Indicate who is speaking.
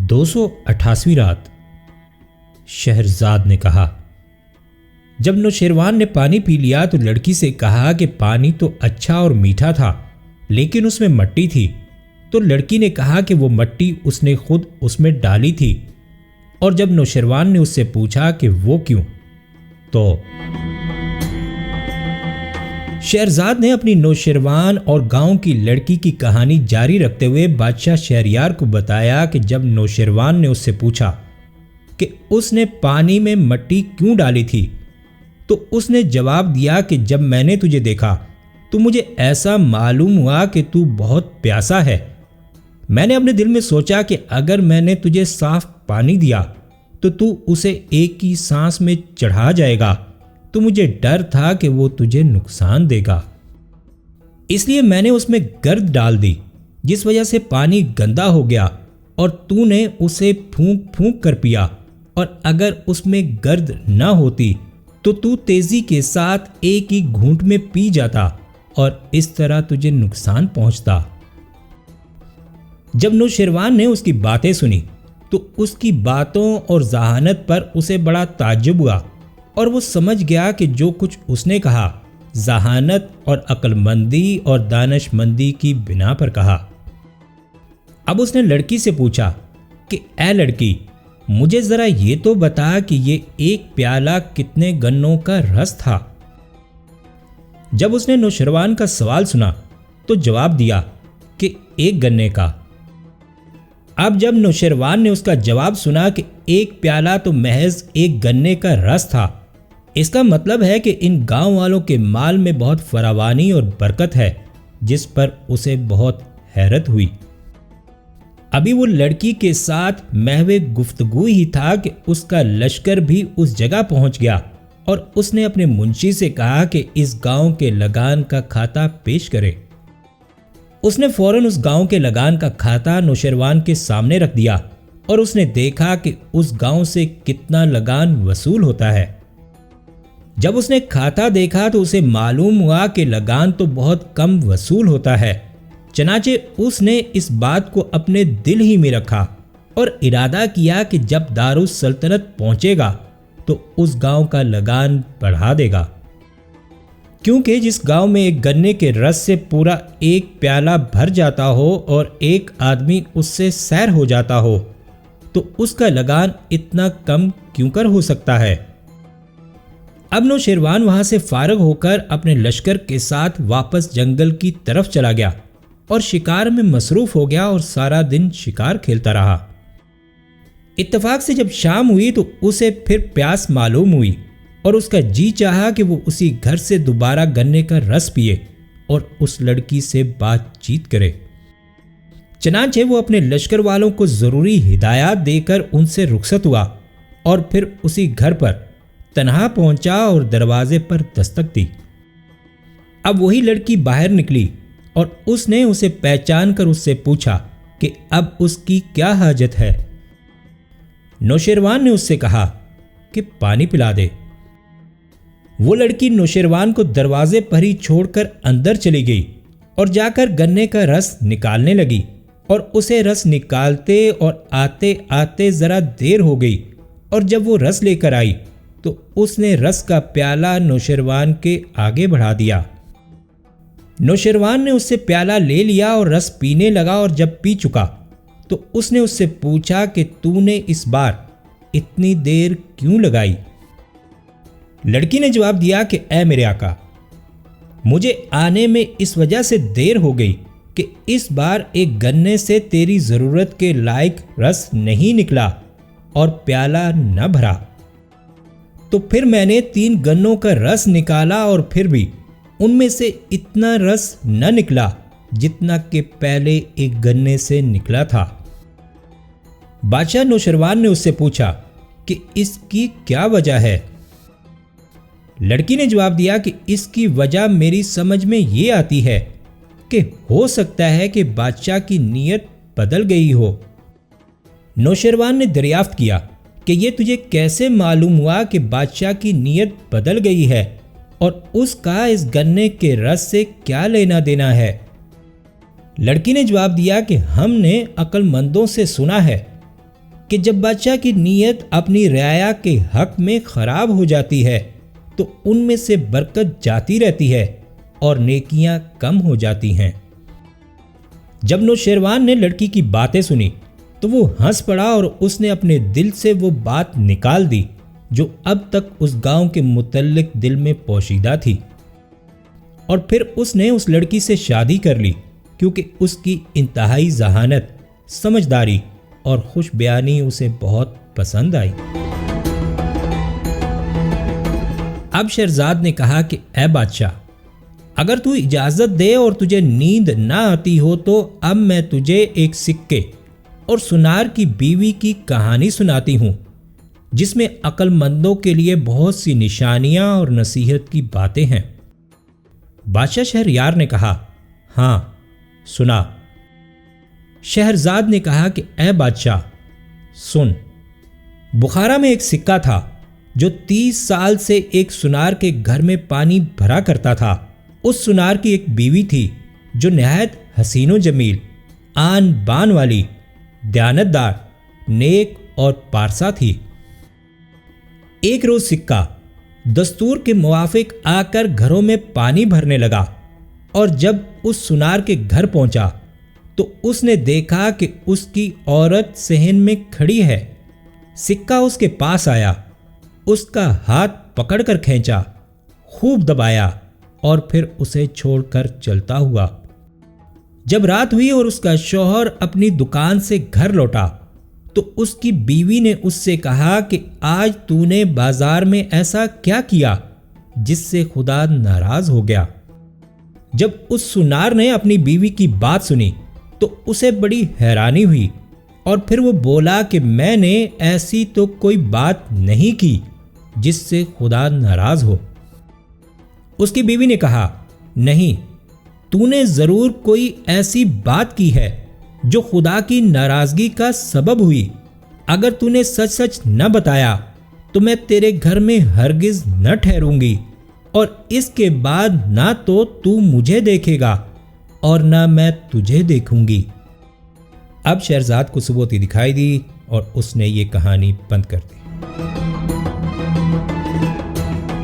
Speaker 1: 288ویں رات۔ شہرزاد نے کہا۔ جب نوشیروان نے پانی پی لیا تو لڑکی سے کہا کہ پانی تو اچھا اور میٹھا تھا لیکن اس میں مٹی تھی۔ تو لڑکی نے کہا کہ وہ مٹی اس نے خود اس میں ڈالی تھی۔ اور جب نوشیروان نے اس سے پوچھا کہ وہ کیوں، تو شہرزاد نے اپنی نوشیروان اور گاؤں کی لڑکی کی کہانی جاری رکھتے ہوئے بادشاہ شہریار کو بتایا کہ جب نوشیروان نے اس سے پوچھا کہ اس نے پانی میں مٹی کیوں ڈالی تھی تو اس نے جواب دیا کہ جب میں نے تجھے دیکھا تو مجھے ایسا معلوم ہوا کہ تو بہت پیاسا ہے۔ میں نے اپنے دل میں سوچا کہ اگر میں نے تجھے صاف پانی دیا تو اسے ایک ہی سانس میں چڑھا جائے گا، تو مجھے ڈر تھا کہ وہ تجھے نقصان دے گا، اس لیے میں نے اس میں گرد ڈال دی جس وجہ سے پانی گندا ہو گیا اور تو نے اسے پھونک پھونک کر پیا، اور اگر اس میں گرد نہ ہوتی تو تیزی کے ساتھ ایک ہی گھونٹ میں پی جاتا اور اس طرح تجھے نقصان پہنچتا۔ جب نوشیروان نے اس کی باتیں سنی تو اس کی باتوں اور ذہانت پر اسے بڑا تعجب ہوا اور وہ سمجھ گیا کہ جو کچھ اس نے کہا ذہانت اور عقل مندی اور دانش مندی کی بنا پر کہا۔ اب اس نے لڑکی سے پوچھا کہ اے لڑکی، مجھے ذرا یہ تو بتا کہ یہ ایک پیالہ کتنے گنوں کا رس تھا؟ جب اس نے نوشیروان کا سوال سنا تو جواب دیا کہ 1 گنے کا۔ اب جب نوشیروان نے اس کا جواب سنا کہ 1 پیالہ تو محض 1 گنے کا رس تھا، اس کا مطلب ہے کہ ان گاؤں والوں کے مال میں بہت فراوانی اور برکت ہے، جس پر اسے بہت حیرت ہوئی۔ ابھی وہ لڑکی کے ساتھ محو گفتگو ہی تھا کہ اس کا لشکر بھی اس جگہ پہنچ گیا اور اس نے اپنے منشی سے کہا کہ اس گاؤں کے لگان کا کھاتا پیش کرے۔ اس نے فوراً اس گاؤں کے لگان کا کھاتا نوشیروان کے سامنے رکھ دیا اور اس نے دیکھا کہ اس گاؤں سے کتنا لگان وصول ہوتا ہے۔ جب اس نے کھاتا دیکھا تو اسے معلوم ہوا کہ لگان تو بہت کم وصول ہوتا ہے، چنانچہ اس نے اس بات کو اپنے دل ہی میں رکھا اور ارادہ کیا کہ جب دارالسلطنت پہنچے گا تو اس گاؤں کا لگان بڑھا دے گا، کیونکہ جس گاؤں میں 1 گنے کے رس سے پورا 1 پیالہ بھر جاتا ہو اور ایک آدمی اس سے سیر ہو جاتا ہو تو اس کا لگان اتنا کم کیوں کر ہو سکتا ہے۔ اب نوشیروان وہاں سے فارغ ہو کر اپنے لشکر کے ساتھ واپس جنگل کی طرف چلا گیا اور شکار میں مصروف ہو گیا اور سارا دن شکار کھیلتا رہا۔ اتفاق سے جب شام ہوئی تو اسے پھر پیاس معلوم ہوئی اور اس کا جی چاہا کہ وہ اسی گھر سے دوبارہ گنے کا رس پیے اور اس لڑکی سے بات چیت کرے۔ چنانچہ وہ اپنے لشکر والوں کو ضروری ہدایات دے کر ان سے رخصت ہوا اور پھر اسی گھر پر تنہا پہنچا اور دروازے پر دستک دی۔ اب وہی لڑکی باہر نکلی اور اس نے اسے پہچان کر اس سے پوچھا کہ اب اس کی کیا حاجت ہے۔ نوشیروان نے اس سے کہا کہ پانی پلا دے۔ وہ لڑکی نوشیروان کو دروازے پر ہی چھوڑ کر اندر چلی گئی اور جا کر گنے کا رس نکالنے لگی، اور اسے رس نکالتے اور آتے آتے ذرا دیر ہو گئی، اور جب وہ رس لے کر آئی تو اس نے رس کا پیالہ نوشیروان کے آگے بڑھا دیا۔ نوشیروان نے اس سے پیالہ لے لیا اور رس پینے لگا، اور جب پی چکا تو اس نے اس سے پوچھا کہ تو نے اس بار اتنی دیر کیوں لگائی؟ لڑکی نے جواب دیا کہ اے میرے آقا، مجھے آنے میں اس وجہ سے دیر ہو گئی کہ اس بار 1 گنے سے تیری ضرورت کے لائق رس نہیں نکلا اور پیالہ نہ بھرا، تو پھر میں نے 3 گنوں کا رس نکالا اور پھر بھی ان میں سے اتنا رس نہ نکلا جتنا کہ پہلے 1 گنے سے نکلا تھا۔ بادشاہ نوشیروان نے اس سے پوچھا کہ اس کی کیا وجہ ہے؟ لڑکی نے جواب دیا کہ اس کی وجہ میری سمجھ میں یہ آتی ہے کہ ہو سکتا ہے کہ بادشاہ کی نیت بدل گئی ہو۔ نوشیروان نے دریافت کیا کہ یہ تجھے کیسے معلوم ہوا کہ بادشاہ کی نیت بدل گئی ہے اور اس کا اس گنے کے رس سے کیا لینا دینا ہے؟ لڑکی نے جواب دیا کہ ہم نے عقل مندوں سے سنا ہے کہ جب بادشاہ کی نیت اپنی رعایا کے حق میں خراب ہو جاتی ہے تو ان میں سے برکت جاتی رہتی ہے اور نیکیاں کم ہو جاتی ہیں۔ جب نوشیروان نے لڑکی کی باتیں سنی تو وہ ہنس پڑا اور اس نے اپنے دل سے وہ بات نکال دی جو اب تک اس گاؤں کے متعلق دل میں پوشیدہ تھی، اور پھر اس نے اس لڑکی سے شادی کر لی کیونکہ اس کی انتہائی ذہانت، سمجھداری اور خوش بیانی اسے بہت پسند آئی۔ اب شہرزاد نے کہا کہ اے بادشاہ، اگر تو اجازت دے اور تجھے نیند نہ آتی ہو تو اب میں تجھے ایک سکے اور سنار کی بیوی کی کہانی سناتی ہوں جس میں عقل مندوں کے لیے بہت سی نشانیاں اور نصیحت کی باتیں ہیں۔ بادشاہ شہریار نے کہا، ہاں سنا۔ شہرزاد نے کہا کہ اے بادشاہ سن، بخارا میں ایک سکہ تھا جو 30 سال سے ایک سنار کے گھر میں پانی بھرا کرتا تھا۔ اس سنار کی ایک بیوی تھی جو نہایت حسین و جمیل، آن بان والی، دیانتدار، نیک اور پارسا تھی۔ ایک روز سکہ دستور کے موافق آ کر گھروں میں پانی بھرنے لگا، اور جب اس سنار کے گھر پہنچا تو اس نے دیکھا کہ اس کی عورت صحن میں کھڑی ہے۔ سکہ اس کے پاس آیا، اس کا ہاتھ پکڑ کر کھینچا، خوب دبایا اور پھر اسے چھوڑ کر چلتا ہوا۔ جب رات ہوئی اور اس کا شوہر اپنی دکان سے گھر لوٹا تو اس کی بیوی نے اس سے کہا کہ آج تو نے بازار میں ایسا کیا کیا جس سے خدا ناراض ہو گیا؟ جب اس سنار نے اپنی بیوی کی بات سنی تو اسے بڑی حیرانی ہوئی، اور پھر وہ بولا کہ میں نے ایسی تو کوئی بات نہیں کی جس سے خدا ناراض ہو۔ اس کی بیوی نے کہا، نہیں، تو نے ضرور کوئی ایسی بات کی ہے جو خدا کی ناراضگی کا سبب ہوئی۔ اگر تو نے سچ سچ نہ بتایا تو میں تیرے گھر میں ہرگز نہ ٹھہروں گی، اور اس کے بعد نہ تو مجھے دیکھے گا اور نہ میں تجھے دیکھوں گی۔ اب شہرزاد کو ثبوتی دکھائی دی اور اس نے یہ کہانی بند کر دی۔